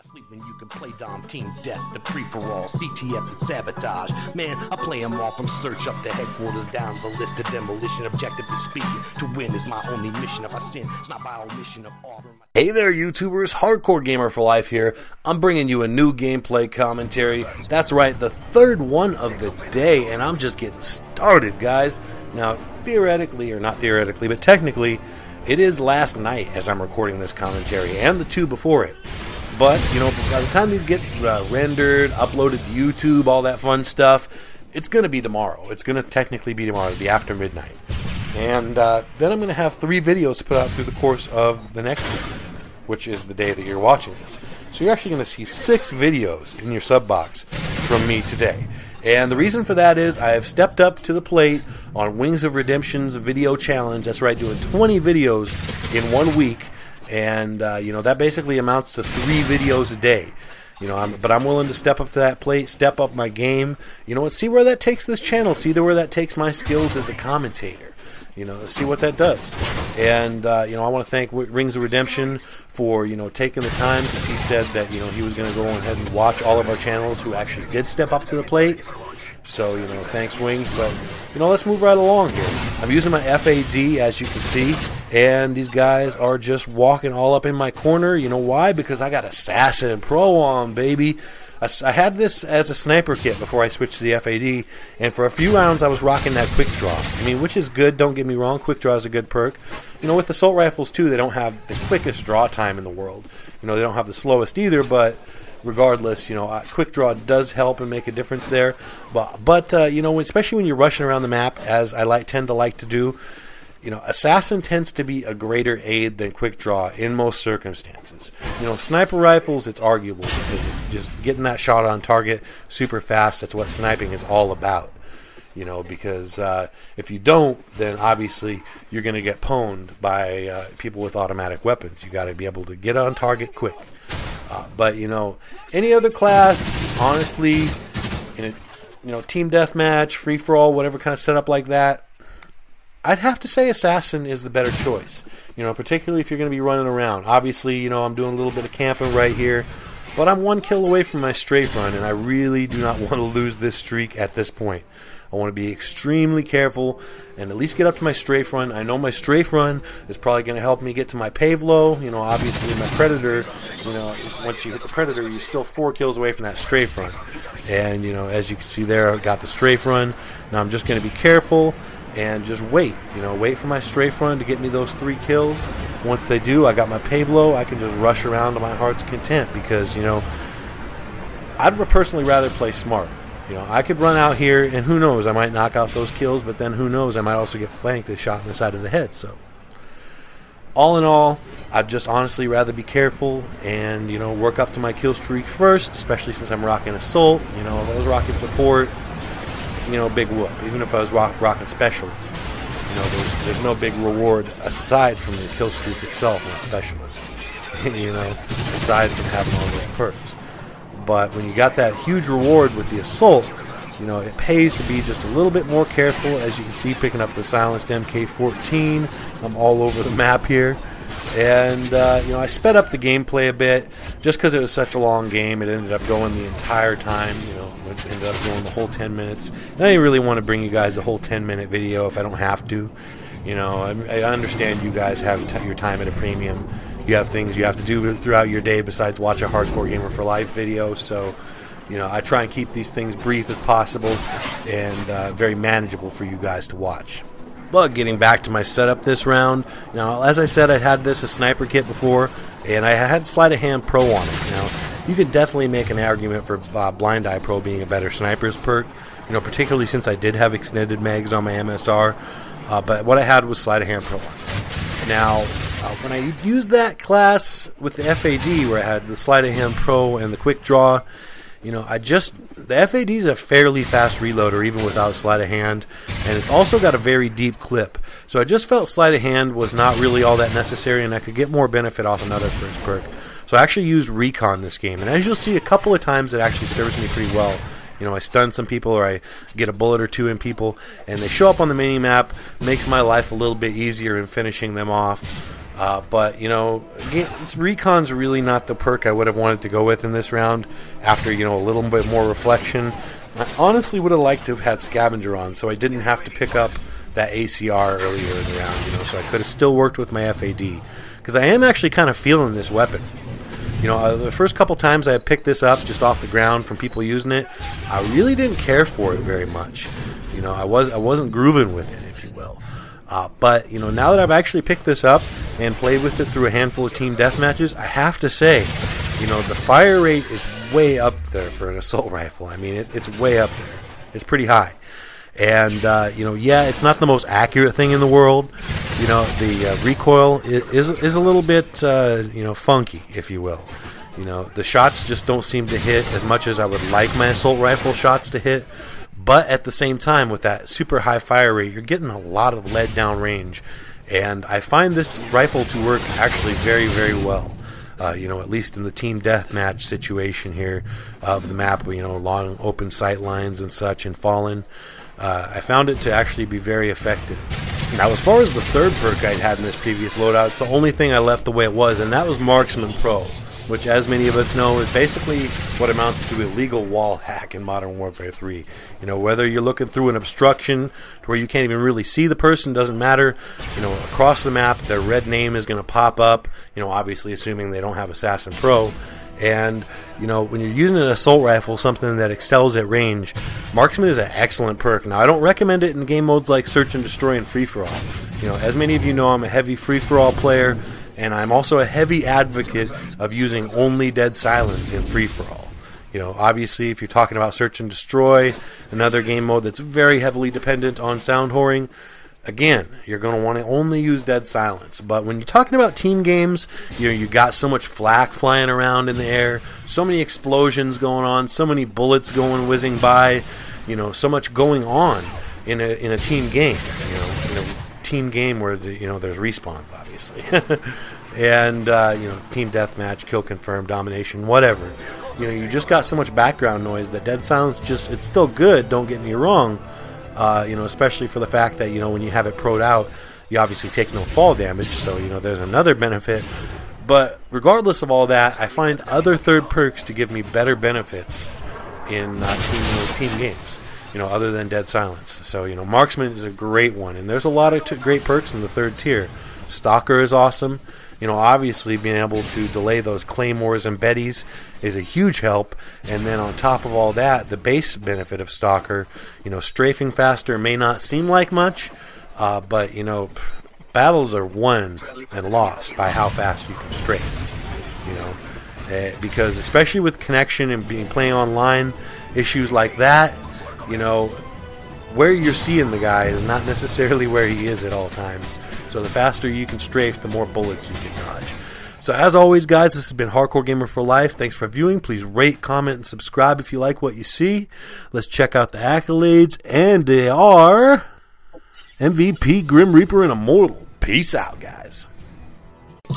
I sleep when you can play Dom Team Death, the free-for-all, CTF and Sabotage. Man, I play them all from search up to headquarters, down the list of demolition. Objectively speaking, to win is my only mission. If I sin, it's not by omission of honor. Hey there, YouTubers, Hardcore Gamer for Life here. I'm bringing you a new gameplay commentary. That's right, the third one of the day, and I'm just getting started, guys. Now, theoretically, or not theoretically, but technically, it is last night as I'm recording this commentary, and the two before it. But, you know, by the time these get rendered, uploaded to YouTube, all that fun stuff, it's going to be tomorrow. It's going to technically be tomorrow. It'll be after midnight. And then I'm going to have 3 videos to put out through the course of the next week, which is the day that you're watching this. So you're actually going to see 6 videos in your sub box from me today. And the reason for that is I have stepped up to the plate on Wings of Redemption's video challenge. That's right, doing 20 videos in 1 week. And, you know, that basically amounts to 3 videos a day. You know, but I'm willing to step up to that plate, step up my game. You know, see where that takes this channel. See where that takes my skills as a commentator. You know, see what that does. And, you know, I want to thank Rings of Redemption for, you know, taking the time, because he said that, you know, he was going to go ahead and watch all of our channels who actually did step up to the plate. So, you know, thanks, Wings. But, you know, let's move right along here. I'm using my FAD, as you can see, and these guys are just walking all up in my corner. You know why? Because I got Assassin and Pro on, baby. I had this as a sniper kit before I switched to the FAD, and for a few rounds I was rocking that quick draw. I mean, which is good, don't get me wrong. Quick draw is a good perk. You know, with assault rifles, too, they don't have the quickest draw time in the world. You know, they don't have the slowest either, but regardless, you know, quick draw does help and make a difference there. But you know, especially when you're rushing around the map, as I tend to like to do, you know, Assassin tends to be a greater aid than quick draw in most circumstances. You know, sniper rifles, it's arguable because it's just getting that shot on target super fast. That's what sniping is all about. You know, because if you don't, then obviously you're going to get pwned by people with automatic weapons. You got to be able to get on target quick. But, you know, any other class, honestly, in a, you know, team deathmatch, free-for-all, whatever kind of setup like that, I'd have to say Assassin is the better choice. You know, particularly if you're going to be running around. Obviously, you know, I'm doing a little bit of camping right here, but I'm 1 kill away from my strafe run, and I really do not want to lose this streak at this point. I want to be extremely careful and at least get up to my strafe run. I know my strafe run is probably going to help me get to my Pavlo. You know, obviously my Predator, you know, once you hit the Predator, you're still 4 kills away from that strafe run. And, you know, as you can see there, I've got the strafe run. Now I'm just going to be careful and just wait. You know, wait for my strafe run to get me those 3 kills. Once they do, I got my Pavlo. I can just rush around to my heart's content because, you know, I'd personally rather play smart. You know, I could run out here, and who knows, I might knock out those kills, but then who knows, I might also get flanked and shot in the side of the head. So, all in all, I'd just honestly rather be careful and, you know, work up to my kill streak first, especially since I'm rocking Assault. You know, if I was rocking Support, you know, big whoop. Even if I was rocking Specialist, you know, there's no big reward aside from the kill streak itself on Specialist, you know, aside from having all those perks. But when you got that huge reward with the Assault, you know, it pays to be just a little bit more careful. As you can see, picking up the silenced MK14. I'm all over the map here. And, you know, I sped up the gameplay a bit just because it was such a long game. It ended up going the entire time, you know, it ended up going the whole 10 minutes. And I didn't really want to bring you guys a whole 10-minute video if I don't have to. You know, I understand you guys have your time at a premium. You have things you have to do throughout your day besides watch a Hardcore Gamer for Life video. So, you know, I try and keep these things brief as possible and very manageable for you guys to watch. But getting back to my setup this round, now, as I said, I had this a sniper kit before, and I had Sleight of Hand Pro on it. Now, you could definitely make an argument for Blind Eye Pro being a better sniper's perk, you know, particularly since I did have extended mags on my MSR. But what I had was Sleight of Hand Pro on it. Now, when I used that class with the FAD, where I had the Sleight of Hand Pro and the Quick Draw, you know, the FAD is a fairly fast reloader even without Sleight of Hand, and it's also got a very deep clip. So I just felt Sleight of Hand was not really all that necessary, and I could get more benefit off another first perk. So I actually used Recon this game, and as you'll see, a couple of times it actually serves me pretty well. You know, I stun some people or I get a bullet or 2 in people, and they show up on the mini-map, makes my life a little bit easier in finishing them off. But, you know, Recon's really not the perk I would have wanted to go with in this round after, you know, a little bit more reflection. I honestly would have liked to have had Scavenger on, so I didn't have to pick up that ACR earlier in the round, you know, so I could have still worked with my FAD. Because I am actually kind of feeling this weapon. You know, the first couple times I picked this up just off the ground from people using it, I really didn't care for it very much. You know, I wasn't grooving with it, if you will. But, you know, now that I've actually picked this up and played with it through a handful of team death matches, I have to say, you know, the fire rate is way up there for an assault rifle. I mean, it's way up there. It's pretty high. And, you know, yeah, it's not the most accurate thing in the world. You know, the recoil is a little bit, you know, funky, if you will. You know, the shots just don't seem to hit as much as I would like my assault rifle shots to hit. But at the same time, with that super high fire rate, you're getting a lot of lead down range. And I find this rifle to work actually very, very well. You know, at least in the team deathmatch situation here of the map, you know, long open sight lines and such and Fallen. I found it to actually be very effective. Now, as far as the third perk I'd had in this previous loadout, it's the only thing I left the way it was, and that was Marksman Pro, which, as many of us know, is basically what amounts to a legal wall hack in Modern Warfare 3. You know, whether you're looking through an obstruction to where you can't even really see the person, doesn't matter. You know, across the map, their red name is going to pop up, you know, obviously assuming they don't have Assassin Pro. And, you know, when you're using an assault rifle, something that excels at range, Marksman is an excellent perk. Now, I don't recommend it in game modes like Search and Destroy and Free-For-All. You know, as many of you know, I'm a heavy Free-For-All player, and I'm also a heavy advocate of using only Dead Silence in Free-For-All. You know, obviously, if you're talking about Search and Destroy, another game mode that's very heavily dependent on sound whoring, again, you're going to want to only use Dead Silence. But when you're talking about team games, you know, you got so much flak flying around in the air, so many explosions going on, so many bullets whizzing by, you know, so much going on in a team game. You know, in a team game where you know there's respawns, obviously, and you know, team deathmatch, kill confirm, domination, whatever. You know, you just got so much background noise that Dead Silence it's still good. Don't get me wrong. You know, especially for the fact that, you know, when you have it pro'd out, you obviously take no fall damage, so, you know, there's another benefit. But regardless of all that, I find other third perks to give me better benefits in team games, you know, other than Dead Silence. So, you know, Marksman is a great one, and there's a lot of great perks in the third tier. Stalker is awesome. You know, obviously being able to delay those claymores and betties is a huge help. And then on top of all that, the base benefit of Stalker, you know, strafing faster may not seem like much, but, you know, battles are won and lost by how fast you can strafe. You know, because especially with connection and playing online, issues like that, you know, where you're seeing the guy is not necessarily where he is at all times. So the faster you can strafe, the more bullets you can dodge. So as always, guys, this has been Hardcore Gamer for Life. Thanks for viewing. Please rate, comment, and subscribe if you like what you see. Let's check out the accolades. And they are MVP, Grim Reaper, and Immortal. Peace out, guys.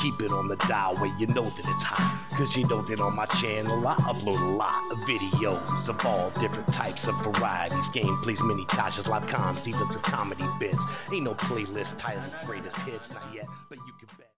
Keep it on the dial where you know that it's hot. Cause you know that on my channel I upload a lot of videos of all different types of varieties. Gameplays, mini tashes, live comms, even some comedy bits. Ain't no playlist titled greatest hits, not yet, but you can bet.